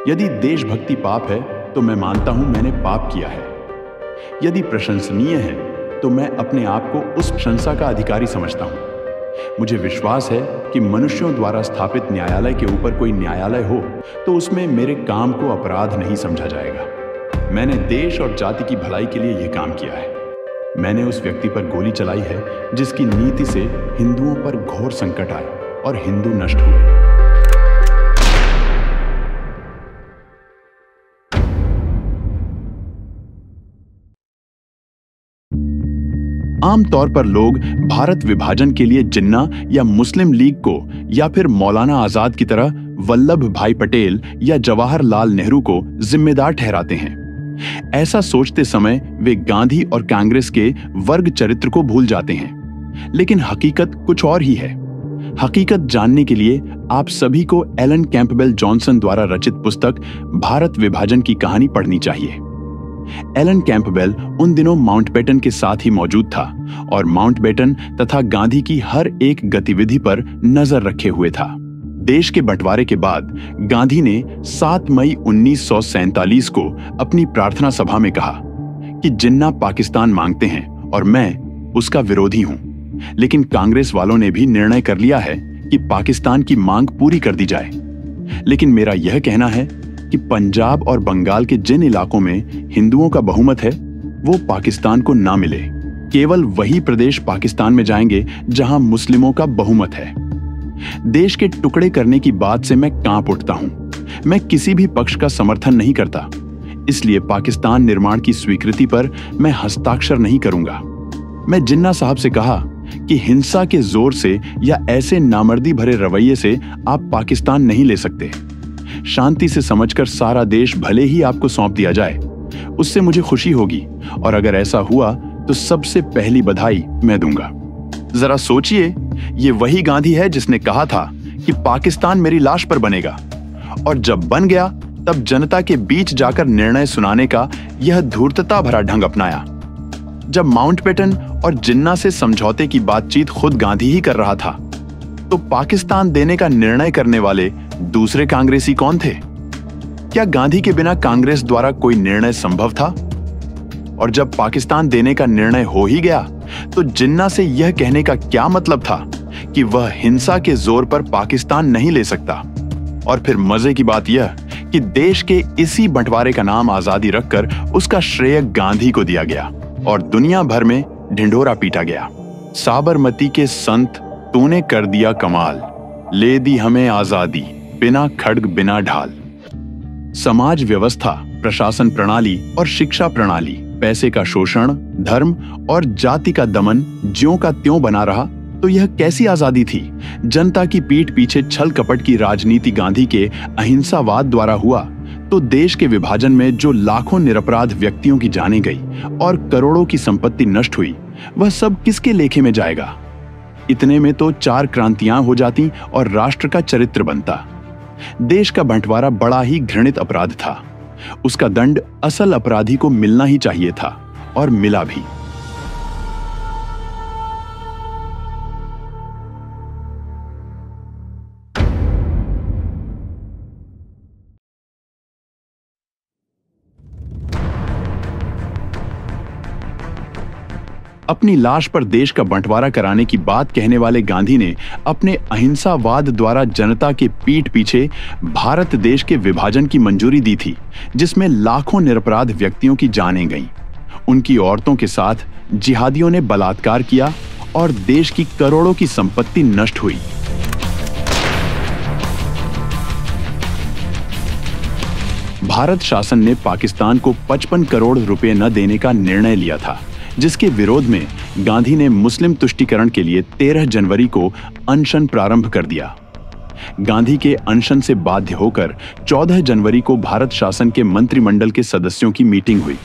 यदि देशभक्ति पाप है तो मैं मानता हूं मैंने पाप किया है। यदि प्रशंसनीय है तो मैं अपने आप को उस प्रशंसा का अधिकारी समझता हूं। मुझे विश्वास है कि मनुष्यों द्वारा स्थापित न्यायालय के ऊपर कोई न्यायालय हो तो उसमें मेरे काम को अपराध नहीं समझा जाएगा। मैंने देश और जाति की भलाई के लिए यह काम किया है। मैंने उस व्यक्ति पर गोली चलाई है जिसकी नीति से हिंदुओं पर घोर संकट आए और हिंदू नष्ट हुए। आमतौर पर लोग भारत विभाजन के लिए जिन्ना या मुस्लिम लीग को या फिर मौलाना आजाद की तरह वल्लभ भाई पटेल या जवाहरलाल नेहरू को जिम्मेदार ठहराते हैं। ऐसा सोचते समय वे गांधी और कांग्रेस के वर्ग चरित्र को भूल जाते हैं, लेकिन हकीकत कुछ और ही है। हकीकत जानने के लिए आप सभी को एलन कैंपबेल जॉनसन द्वारा रचित पुस्तक भारत विभाजन की कहानी पढ़नी चाहिए। एलन कैंपबेल उन दिनों माउंटबेटन के साथ ही मौजूद था और माउंटबेटन तथा गांधी की हर एक गतिविधि पर नजर रखे हुए था। देश के बंटवारे के बाद गांधी ने 7 मई 1947 को अपनी प्रार्थना सभा में कहा कि जिन्ना पाकिस्तान मांगते हैं और मैं उसका विरोधी हूं, लेकिन कांग्रेस वालों ने भी निर्णय कर लिया है कि पाकिस्तान की मांग पूरी कर दी जाए। लेकिन मेरा यह कहना है कि पंजाब और बंगाल के जिन इलाकों में हिंदुओं का बहुमत है वो पाकिस्तान को ना मिले। केवल वही प्रदेश पाकिस्तान में जाएंगे जहां मुस्लिमों का बहुमत है। देश के टुकड़े करने की बात से मैं कांप उठता हूं। मैं किसी भी पक्ष का समर्थन नहीं करता, इसलिए पाकिस्तान निर्माण की स्वीकृति पर मैं हस्ताक्षर नहीं करूंगा। मैं जिन्ना साहब से कहा कि हिंसा के जोर से या ऐसे नामर्दी भरे रवैये से आप पाकिस्तान नहीं ले सकते। शांति से समझकर सारा देश भले ही आपको सौंप दिया जाए, उससे मुझे खुशी होगी, और अगर ऐसा हुआ तो सबसे पहली बधाई मैं दूंगा। जरा सोचिए, ये वही गांधी है जिसने कहा था कि पाकिस्तान मेरी लाश पर बनेगा, और जब बन गया तब जनता के बीच जाकर निर्णय सुनाने का यह धूर्तता भरा ढंग अपनाया। जब माउंटबेटन और जिन्ना से समझौते की बातचीत खुद गांधी ही कर रहा था, तो पाकिस्तान देने का निर्णय करने वाले दूसरे कांग्रेसी कौन थे? क्या गांधी के बिना कांग्रेस द्वारा कोई निर्णय संभव था? और जब पाकिस्तान देने का निर्णय हो ही गया तो जिन्ना से यह कहने का क्या मतलब था कि वह हिंसा के जोर पर पाकिस्तान नहीं ले सकता? और फिर मजे की बात यह कि देश के इसी बंटवारे का नाम आजादी रखकर उसका श्रेय गांधी को दिया गया और दुनिया भर में ढिंढोरा पीटा गया। साबरमती के संत, तूने कर दिया कमाल, ले दी हमें आजादी, बिना खड्ग बिना ढाल। समाज व्यवस्था, प्रशासन प्रणाली और शिक्षा प्रणाली, पैसे का शोषण, धर्म और जाति का दमन ज्यों का त्यों बना रहा तो यह कैसी आजादी थी? जनता की पीठ पीछे छल कपट की राजनीति गांधी के अहिंसावाद द्वारा हुआ तो देश के विभाजन में जो लाखों निरपराध व्यक्तियों की जानें गई और करोड़ों की संपत्ति नष्ट हुई, वह सब किसके लेखे में जाएगा? इतने में तो 4 क्रांतियां हो जाती और राष्ट्र का चरित्र बनता। देश का बंटवारा बड़ा ही घृणित अपराध था। उसका दंड असल अपराधी को मिलना ही चाहिए था, और मिला भी। अपनी लाश पर देश का बंटवारा कराने की बात कहने वाले गांधी ने अपने अहिंसावाद द्वारा जनता के पीठ पीछे भारत देश के विभाजन की मंजूरी दी थी, जिसमें लाखों निरपराध व्यक्तियों की जानें गईं। उनकी औरतों के साथ जिहादियों ने बलात्कार किया और देश की करोड़ों की संपत्ति नष्ट हुई। भारत शासन ने पाकिस्तान को 55 करोड़ रुपए न देने का निर्णय लिया था, जिसके विरोध में गांधी ने मुस्लिम तुष्टीकरण के लिए 13 जनवरी को अनशन प्रारंभ कर दिया। गांधी के अनशन से बाध्य होकर 14 जनवरी को भारत शासन के मंत्रिमंडल के सदस्यों की मीटिंग हुई।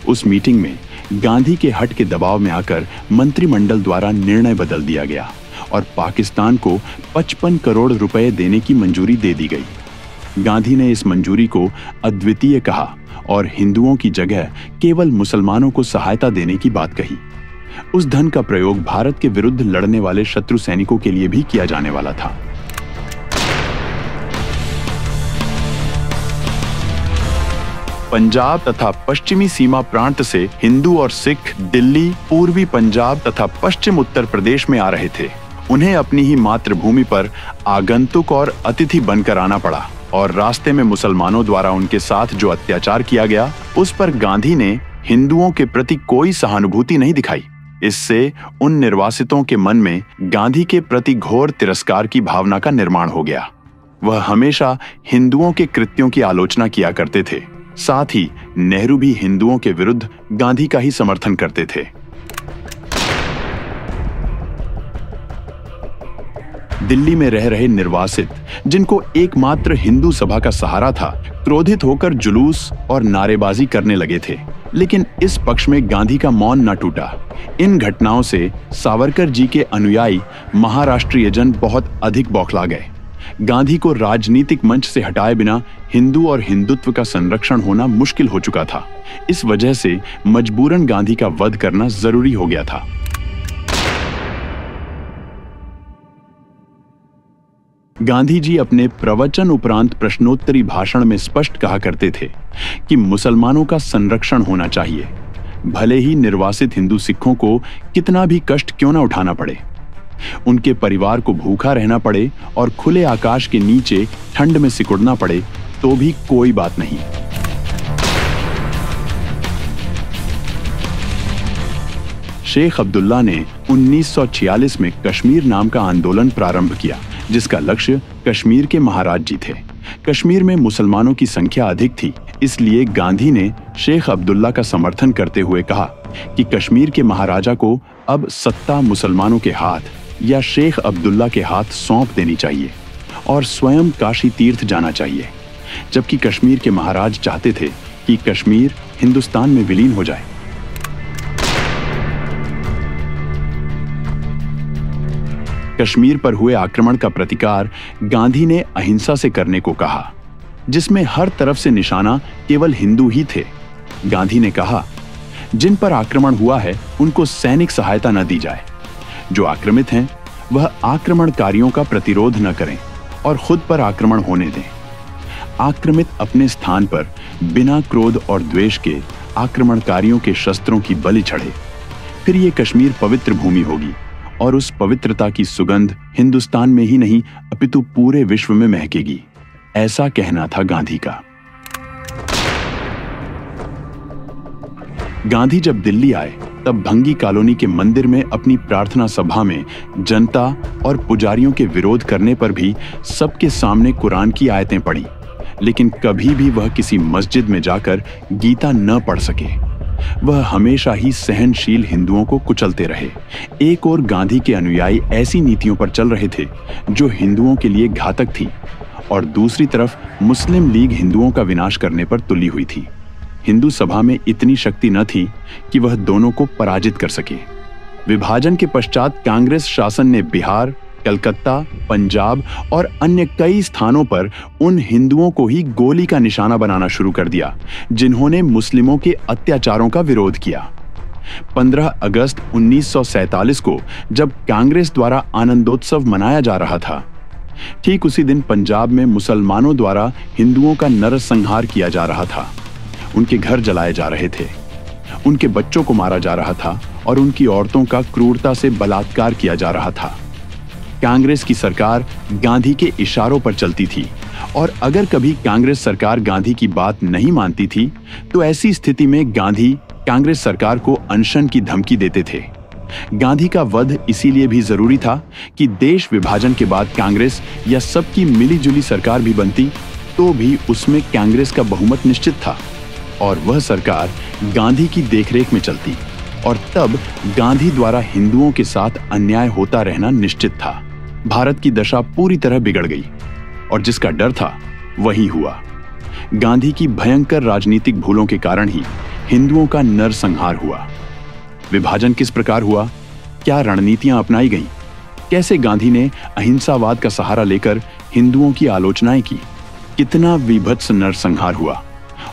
उस मीटिंग में गांधी के हट के दबाव में आकर मंत्रिमंडल द्वारा निर्णय बदल दिया गया और पाकिस्तान को 55 करोड़ रुपए देने की मंजूरी दे दी गई। गांधी ने इस मंजूरी को अद्वितीय कहा और हिंदुओं की जगह केवल मुसलमानों को सहायता देने की बात कही। उस धन का प्रयोग भारत के विरुद्ध लड़ने वाले शत्रु सैनिकों के लिए भी किया जाने वाला था। पंजाब तथा पश्चिमी सीमा प्रांत से हिंदू और सिख दिल्ली, पूर्वी पंजाब तथा पश्चिम उत्तर प्रदेश में आ रहे थे। उन्हें अपनी ही मातृभूमि पर आगंतुक और अतिथि बनकर आना पड़ा और रास्ते में मुसलमानों द्वारा उनके साथ जो अत्याचार किया गया, उस पर गांधी ने हिंदुओं के प्रति कोई सहानुभूति नहीं दिखाई। इससे उन निर्वासितों के मन में गांधी के प्रति घोर तिरस्कार की भावना का निर्माण हो गया। वह हमेशा हिंदुओं के कृत्यों की आलोचना किया करते थे। साथ ही नेहरू भी हिंदुओं के विरुद्ध गांधी का ही समर्थन करते थे। दिल्ली में रह रहे निर्वासित, जिनको एकमात्र हिंदू सभा का सहारा था, क्रोधित होकर जुलूस और नारेबाजी करने लगे थे। लेकिन इस पक्ष में गांधी का मौन न टूटा। इन घटनाओं से सावरकर जी के अनुयायी महाराष्ट्रीय जन बहुत अधिक बौखला गए। गांधी को राजनीतिक मंच से हटाए बिना हिंदू और हिंदुत्व का संरक्षण होना मुश्किल हो चुका था। इस वजह से मजबूरन गांधी का वध करना जरूरी हो गया था। गांधी जी अपने प्रवचन उपरांत प्रश्नोत्तरी भाषण में स्पष्ट कहा करते थे कि मुसलमानों का संरक्षण होना चाहिए, भले ही निर्वासित हिंदू सिखों को कितना भी कष्ट क्यों न उठाना पड़े, उनके परिवार को भूखा रहना पड़े और खुले आकाश के नीचे ठंड में सिकुड़ना पड़े तो भी कोई बात नहीं। शेख अब्दुल्ला ने 1946 में कश्मीर नाम का आंदोलन प्रारंभ किया, जिसका लक्ष्य कश्मीर के महाराज जी थे। कश्मीर में मुसलमानों की संख्या अधिक थी, इसलिए गांधी ने शेख अब्दुल्ला का समर्थन करते हुए कहा कि कश्मीर के महाराजा को अब सत्ता मुसलमानों के हाथ या शेख अब्दुल्ला के हाथ सौंप देनी चाहिए और स्वयं काशी तीर्थ जाना चाहिए। जबकि कश्मीर के महाराज चाहते थे कि कश्मीर हिंदुस्तान में विलीन हो जाए। कश्मीर पर हुए आक्रमण का प्रतिकार गांधी ने अहिंसा से करने को कहा, जिसमें हर तरफ से निशाना केवल हिंदू ही थे। गांधी ने कहा, जिन पर आक्रमण हुआ है उनको सैनिक सहायता न दी जाए। जो आक्रामित हैं वह आक्रमणकारियों का प्रतिरोध न करें और खुद पर आक्रमण होने दें। आक्रमित अपने स्थान पर बिना क्रोध और द्वेष के आक्रमणकारियों के शस्त्रों की बलि चढ़े, फिर ये कश्मीर पवित्र भूमि होगी और उस पवित्रता की सुगंध हिंदुस्तान में ही नहीं अपितु पूरे विश्व में महकेगी। ऐसा कहना था गांधी का। गांधी जब दिल्ली आए तब भंगी कॉलोनी के मंदिर में अपनी प्रार्थना सभा में जनता और पुजारियों के विरोध करने पर भी सबके सामने कुरान की आयतें पढ़ी, लेकिन कभी भी वह किसी मस्जिद में जाकर गीता न पढ़ सके। वह हमेशा ही सहनशील हिंदुओं को कुचलते रहे। एक ओर गांधी के अनुयायी ऐसी नीतियों पर चल रहे थे जो हिंदुओं के लिए घातक थी, और दूसरी तरफ मुस्लिम लीग हिंदुओं का विनाश करने पर तुली हुई थी। हिंदू सभा में इतनी शक्ति न थी कि वह दोनों को पराजित कर सके। विभाजन के पश्चात कांग्रेस शासन ने बिहार, कलकत्ता, पंजाब और अन्य कई स्थानों पर उन हिंदुओं को ही गोली का निशाना बनाना शुरू कर दिया जिन्होंने मुस्लिमों के अत्याचारों का विरोध किया। 15 अगस्त 1947 को जब कांग्रेस द्वारा आनंदोत्सव मनाया जा रहा था, ठीक उसी दिन पंजाब में मुसलमानों द्वारा हिंदुओं का नरसंहार किया जा रहा था। उनके घर जलाए जा रहे थे, उनके बच्चों को मारा जा रहा था और उनकी औरतों का क्रूरता से बलात्कार किया जा रहा था। कांग्रेस की सरकार गांधी के इशारों पर चलती थी, और अगर कभी कांग्रेस सरकार गांधी की बात नहीं मानती थी तो ऐसी स्थिति में गांधी कांग्रेस सरकार को अनशन की धमकी देते थे। गांधी का वध इसीलिए भी जरूरी था कि देश विभाजन के बाद कांग्रेस या सबकी मिलीजुली सरकार भी बनती तो भी उसमें कांग्रेस का बहुमत निश्चित था और वह सरकार गांधी की देखरेख में चलती, और तब गांधी द्वारा हिंदुओं के साथ अन्याय होता रहना निश्चित था। भारत की दशा पूरी तरह बिगड़ गई और जिसका डर था वही हुआ। गांधी की भयंकर राजनीतिक भूलों के कारण ही हिंदुओं का नरसंहार हुआ। विभाजन किस प्रकार हुआ, क्या रणनीतियां अपनाई गईं, कैसे गांधी ने अहिंसावाद का सहारा लेकर हिंदुओं की आलोचनाएं की, कितना विभत्स नरसंहार हुआ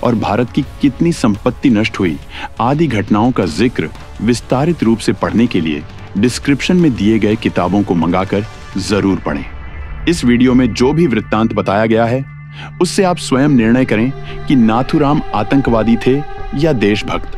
और भारत की कितनी संपत्ति नष्ट हुई, आदि घटनाओं का जिक्र विस्तारित रूप से पढ़ने के लिए डिस्क्रिप्शन में दिए गए किताबों को मंगाकर जरूर पढ़ें। इस वीडियो में जो भी वृत्तांत बताया गया है उससे आप स्वयं निर्णय करें कि नाथूराम आतंकवादी थे या देशभक्त।